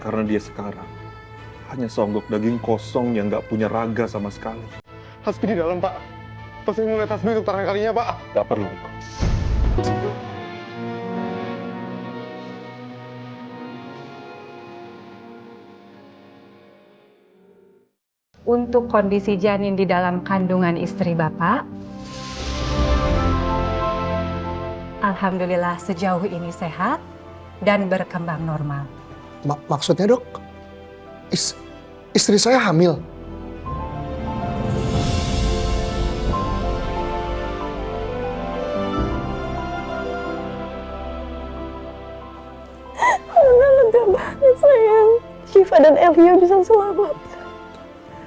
Karena dia sekarang hanya songgok daging kosong yang nggak punya raga sama sekali. Hasbi di dalam, Pak. Pasti mau lihat Hasbi untuk terakhir kalinya, Pak. Nggak perlu. Untuk kondisi janin di dalam kandungan istri Bapak, alhamdulillah sejauh ini sehat dan berkembang normal. Maksudnya dok, istri saya hamil. Bunda lega banget sayang. Syifa dan Elio bisa selamat.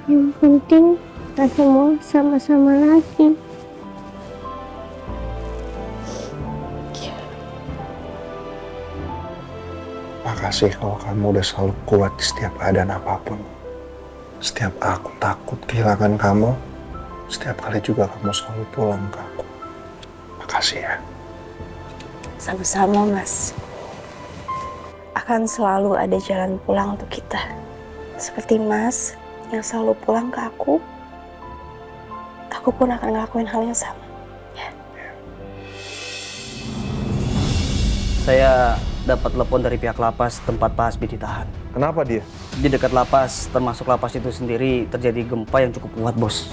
Yang penting kita semua sama-sama lagi. Makasih kalau kamu udah selalu kuat di setiap keadaan apapun. Setiap aku takut kehilangan kamu, setiap kali juga kamu selalu pulang ke aku. Makasih ya. Sama-sama Mas. Akan selalu ada jalan pulang untuk kita. Seperti Mas yang selalu pulang ke aku pun akan ngelakuin hal yang sama. Ya. Saya dapat telepon dari pihak lapas tempat Pak Hasbi ditahan. Kenapa dia? Di dekat lapas, termasuk lapas itu sendiri, terjadi gempa yang cukup kuat, Bos.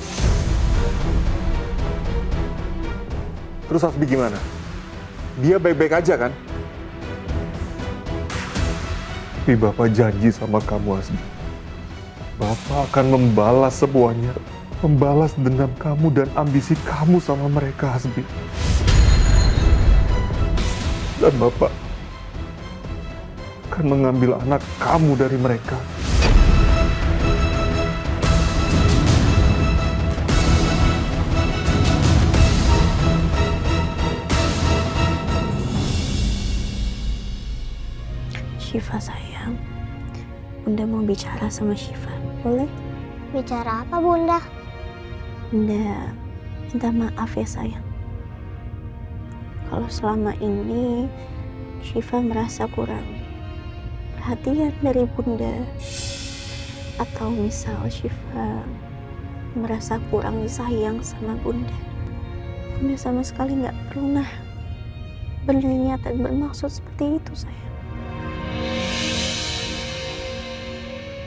Terus Hasbi gimana? Dia baik-baik aja kan? Tapi Bapak janji sama kamu, Hasbi. Bapak akan membalas semuanya. Membalas dendam kamu dan ambisi kamu sama mereka, Hasbi. Dan Bapak akan mengambil anak kamu dari mereka. Syifa sayang, Bunda mau bicara sama Syifa, boleh? Bicara apa, Bunda? Bunda minta maaf ya sayang. Kalau selama ini Syifa merasa kurang perhatian dari Bunda, atau misal Syifa merasa kurang disayang sama Bunda. Bunda sama sekali nggak pernah berniat dan bermaksud seperti itu sayang.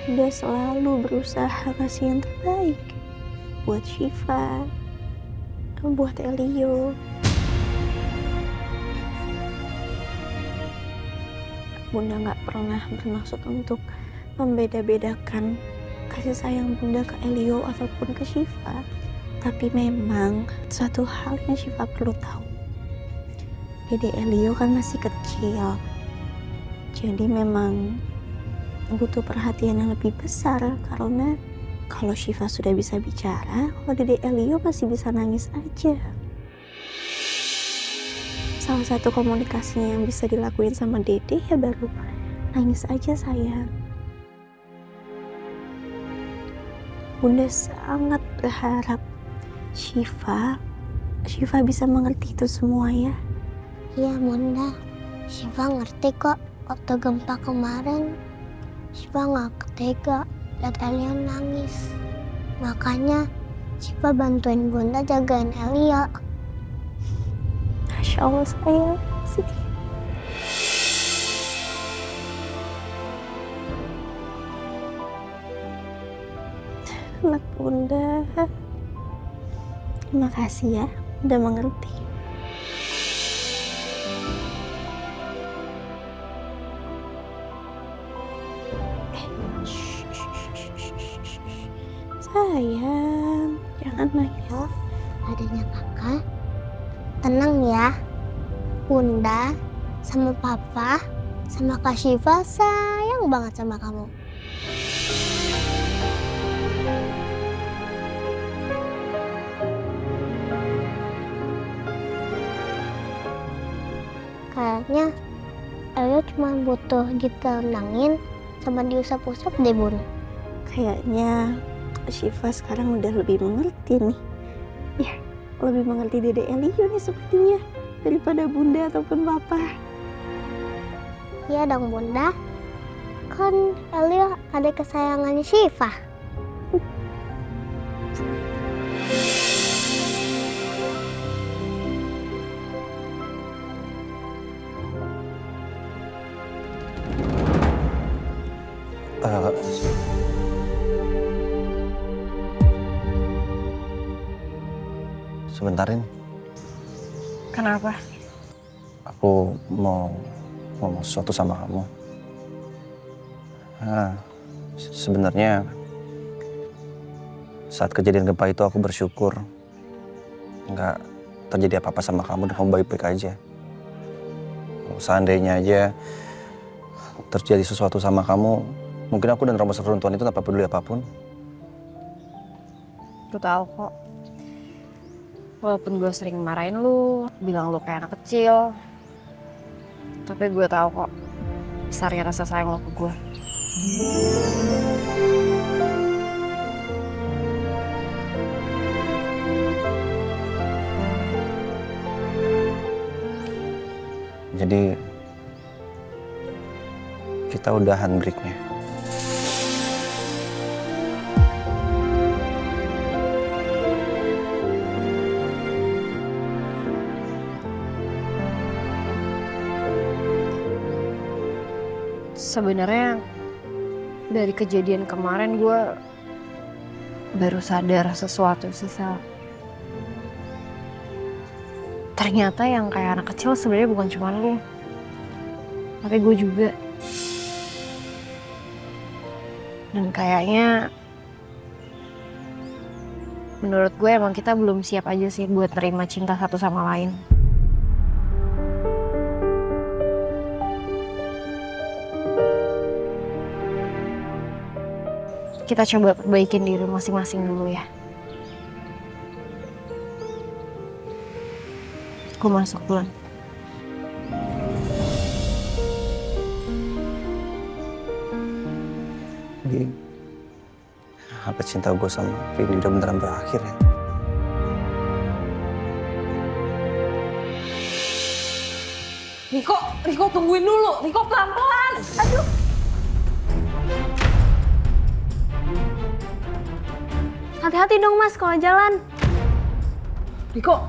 Bunda selalu berusaha ngasih yang terbaik buat Syifa, buat Elio. Bunda nggak pernah bermaksud untuk membeda-bedakan kasih sayang Bunda ke Elio ataupun ke Syifa. Tapi memang satu hal yang Syifa perlu tahu, Dede Elio kan masih kecil, jadi memang butuh perhatian yang lebih besar. Karena kalau Syifa sudah bisa bicara, kalau Dede Elio masih bisa nangis aja. Salah satu komunikasinya yang bisa dilakuin sama Dede ya baru nangis aja sayang. Bunda sangat berharap Syifa bisa mengerti itu semua ya. Iya, Bunda. Syifa ngerti kok. Waktu gempa kemarin, Syifa nggak tega lihat Elia nangis. Makanya Syifa bantuin Bunda jagain Elia. Masya Allah sayang. Anak Bunda, terima kasih ya udah mengerti. Sayang, jangan nangis. Oh, adanya kakak. Tenang ya. Bunda sama Papa sama Kak Syifa sayang banget sama kamu. Kayaknya Elio cuma butuh ditenangin sama diusap-usap deh, Bun. Kayaknya Syifa sekarang udah lebih mengerti nih. Ya, lebih mengerti Dede Elio nih sepertinya daripada Bunda ataupun Papa. Iya dong, Bunda. Kan Elio adik kesayangannya Syifa. Sebentarin, Kenapa? aku mau ngomong sesuatu sama kamu. Sebenarnya saat kejadian gempa itu aku bersyukur nggak terjadi apa-apa sama kamu dan kamu baik-baik aja. Kalau seandainya aja terjadi sesuatu sama kamu, mungkin aku dan Romo Seruntuhan itu tanpa peduli apapun. Gue tahu kok. Walaupun gue sering marahin lu, bilang lu kayak anak kecil, tapi gue tahu kok besarnya rasa sayang lo ke gue. Jadi kita udahan breaknya. Sebenarnya dari kejadian kemarin gue baru sadar sesuatu sih, Sel. Ternyata yang kayak anak kecil sebenarnya bukan cuma lu, tapi gue juga. Dan kayaknya menurut gue emang kita belum siap aja sih buat terima cinta satu sama lain. Kita coba perbaikin diri masing-masing dulu ya. Gue masuk duluan. Jadi, apa cinta gue sama Rini udah beneran berakhir ya? Riko tungguin dulu. Riko pelan-pelan. Aduh. Hati-hati dong Mas kalau jalan. Riko,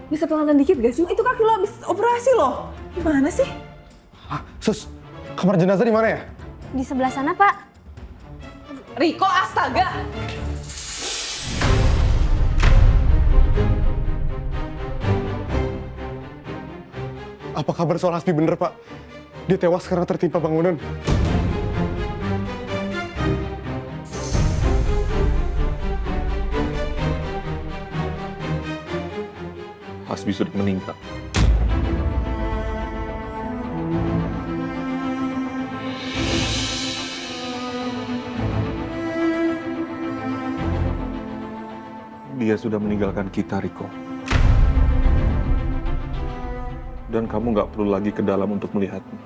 bisa pelan dikit gak sih? Itu kaki lo habis operasi loh. Gimana sih? Sus, kamar jenazah di mana ya? Di sebelah sana Pak. Riko, astaga. Apa kabar soal Hasbi bener, Pak? Dia tewas karena tertimpa bangunan. Hasbi sudah meninggal. Dia sudah meninggalkan kita, Riko. Dan kamu nggak perlu lagi ke dalam untuk melihatnya.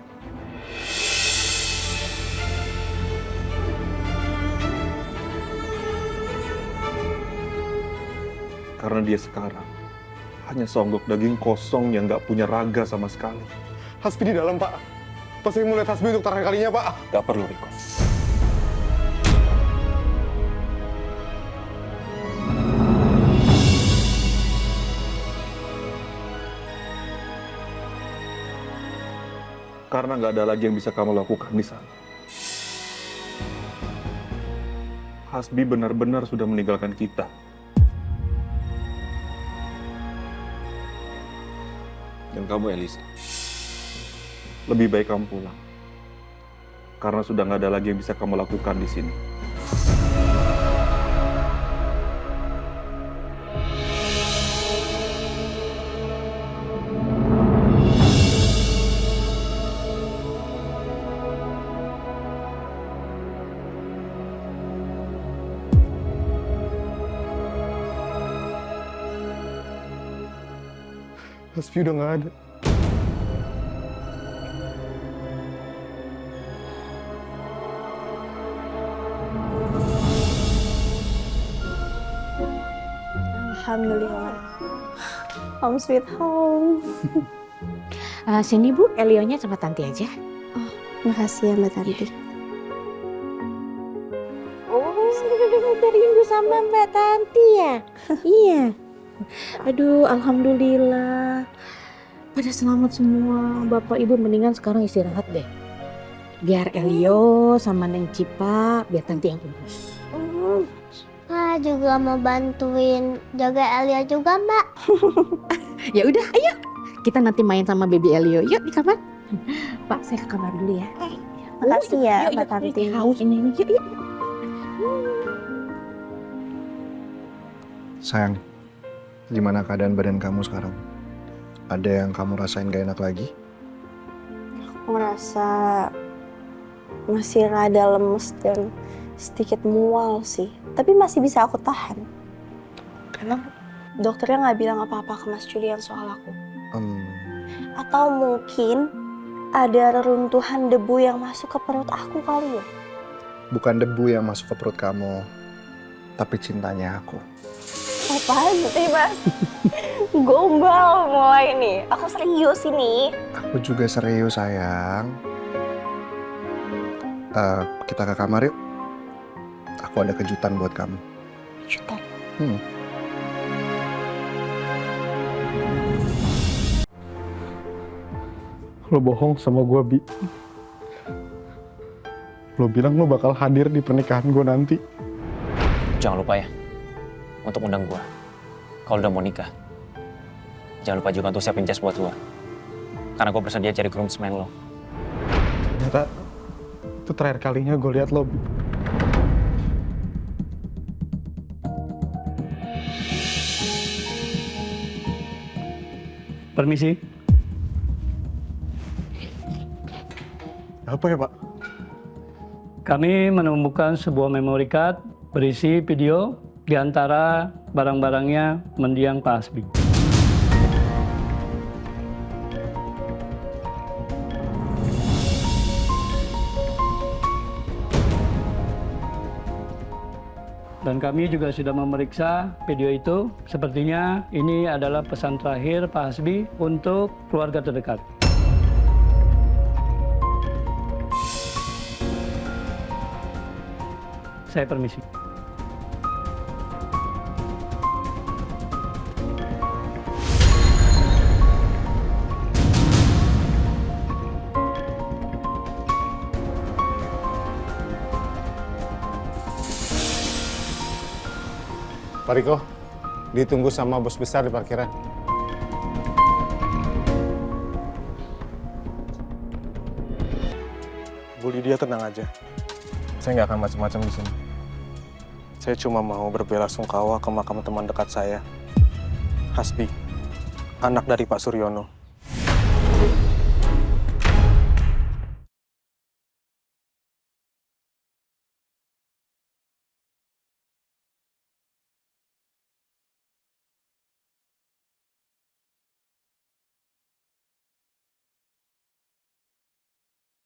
Karena dia sekarang hanya songgok daging kosong yang nggak punya raga sama sekali. Hasbi di dalam, Pak. Pas saya mau lihat Hasbi untuk terakhir kalinya, Pak. Nggak perlu, Riko. Karena nggak ada lagi yang bisa kamu lakukan di sana. Hasbi benar-benar sudah meninggalkan kita. Dan kamu, Elisa, lebih baik kamu pulang. Karena sudah nggak ada lagi yang bisa kamu lakukan di sini. Hasbi udah nggak ada. Alhamdulillah. Home sweet home. Sini Bu, Elionya sama Tanti aja. Makasih ya Mbak Tanti. sama Mbak Tanti ya? Iya. Aduh, alhamdulillah. Pada selamat semua. Bapak Ibu mendingan sekarang istirahat deh. Biar Elio sama Neng Cipa, biar Tanti yang urus. Juga mau bantuin jaga Elia juga, Mbak. Ya udah, ayo. Kita nanti main sama baby Elio. Yuk di kamar. Pak, saya ke kamar dulu ya. Makasih ya, Yuk, Mbak Tanti. Haus ini. Yuk, yuk. Sayang, gimana keadaan badan kamu sekarang? Ada yang kamu rasain gak enak lagi? Aku merasa masih rada lemes dan sedikit mual sih. Tapi masih bisa aku tahan. Karena dokternya nggak bilang apa-apa ke Mas Julian soal aku. Atau mungkin ada reruntuhan debu yang masuk ke perut aku kali ya? Bukan debu yang masuk ke perut kamu, tapi cintanya aku. Apaan sih, Mas? Gombal mulai nih. Aku serius ini. Aku juga serius, sayang. Kita ke kamar yuk. Aku ada kejutan buat kamu. Kejutan? Lo bohong sama gue, Bi. Lo bilang lo bakal hadir di pernikahan gue nanti. Jangan lupa ya, untuk undang gua. Kalau udah mau nikah, jangan lupa juga untuk siapin jas buat gua. Karena gua bersedia cari groomsman lo. Ternyata itu terakhir kalinya gue lihat lo, Bi. Permisi. Apa ya, Pak? Kami menemukan sebuah memory card berisi video di antara barang-barangnya mendiang Pak Hasbi. Dan kami juga sudah memeriksa video itu. Sepertinya ini adalah pesan terakhir Pak Hasbi untuk keluarga terdekat. Saya permisi. Pak Riko, ditunggu sama bos besar di parkiran. Bu Lydia tenang aja. Saya nggak akan macam-macam di sini. Saya cuma mau berbelasungkawa ke makam teman dekat saya, Hasbi, anak dari Pak Suryono.